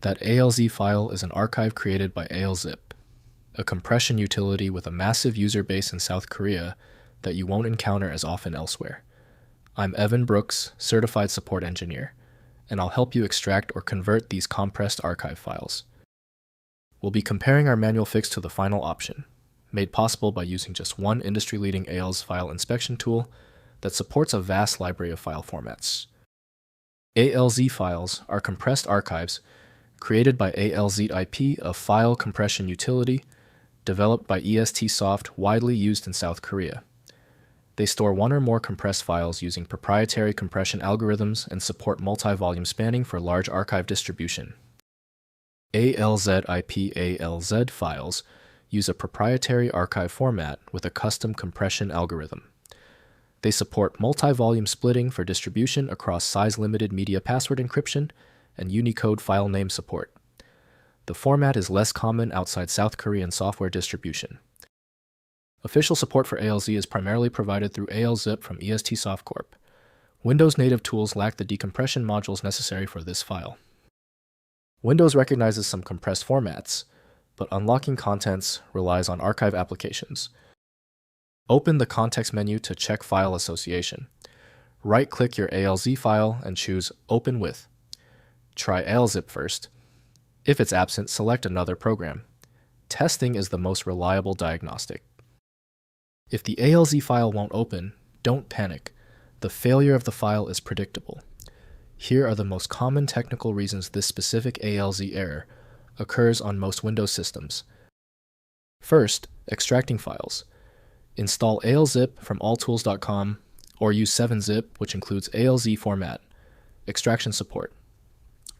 That ALZ file is an archive created by ALZip, a compression utility with a massive user base in South Korea that you won't encounter as often elsewhere. I'm Evan Brooks, Certified Support Engineer, and I'll help you extract or convert these compressed archive files. We'll be comparing our manual fix to the final option, made possible by using just one industry-leading ALZ file inspection tool that supports a vast library of file formats. ALZ files are compressed archives created by ALZip, a file compression utility developed by ESTsoft, widely used in South Korea. They store one or more compressed files using proprietary compression algorithms and support multi-volume spanning for large archive distribution. ALZip ALZ files use a proprietary archive format with a custom compression algorithm. They support multi-volume splitting for distribution across size-limited media password encryption and Unicode file name support. The format is less common outside South Korean software distribution. Official support for ALZ is primarily provided through ALZip from ESTsoft Corp. Windows native tools lack the decompression modules necessary for this file. Windows recognizes some compressed formats, but unlocking contents relies on archive applications. Open the context menu to check file association. Right-click your ALZ file and choose Open With. Try ALZip first. If it's absent, select another program. Testing is the most reliable diagnostic. If the ALZ file won't open, don't panic. The failure of the file is predictable. Here are the most common technical reasons this specific ALZ error occurs on most Windows systems. First, extracting files. Install ALZip from alltools.com or use 7-zip, which includes ALZ Format. Extraction support.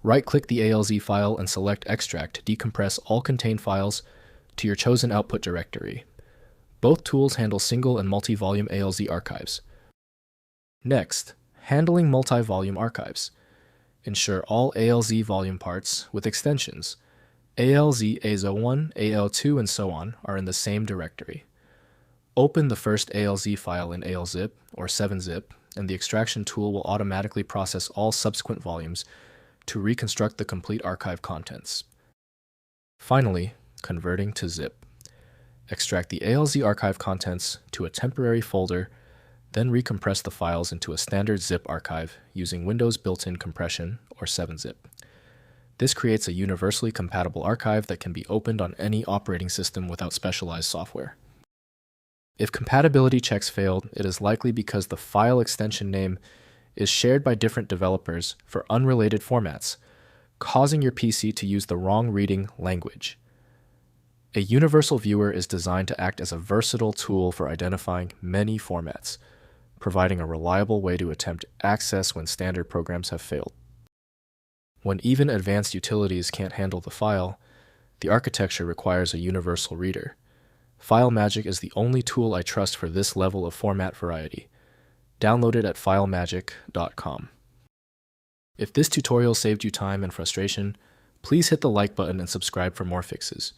Right-click the ALZ file and select Extract to decompress all contained files to your chosen output directory. Both tools handle single and multi-volume ALZ archives. Next, handling multi-volume archives. Ensure all ALZ volume parts with extensions ALZ ALZ1, AL2, and so on are in the same directory. Open the first ALZ file in ALZip or 7-zip, and the extraction tool will automatically process all subsequent volumes to reconstruct the complete archive contents. Finally, converting to zip. Extract the ALZ archive contents to a temporary folder, then recompress the files into a standard zip archive using Windows built-in compression or 7-zip. This creates a universally compatible archive that can be opened on any operating system without specialized software. If compatibility checks failed, it is likely because the file extension name is shared by different developers for unrelated formats, causing your PC to use the wrong reading language. A universal viewer is designed to act as a versatile tool for identifying many formats, providing a reliable way to attempt access when standard programs have failed. When even advanced utilities can't handle the file, the architecture requires a universal reader. FileMagick is the only tool I trust for this level of format variety. Download it at filemagick.com. If this tutorial saved you time and frustration, please hit the like button and subscribe for more fixes.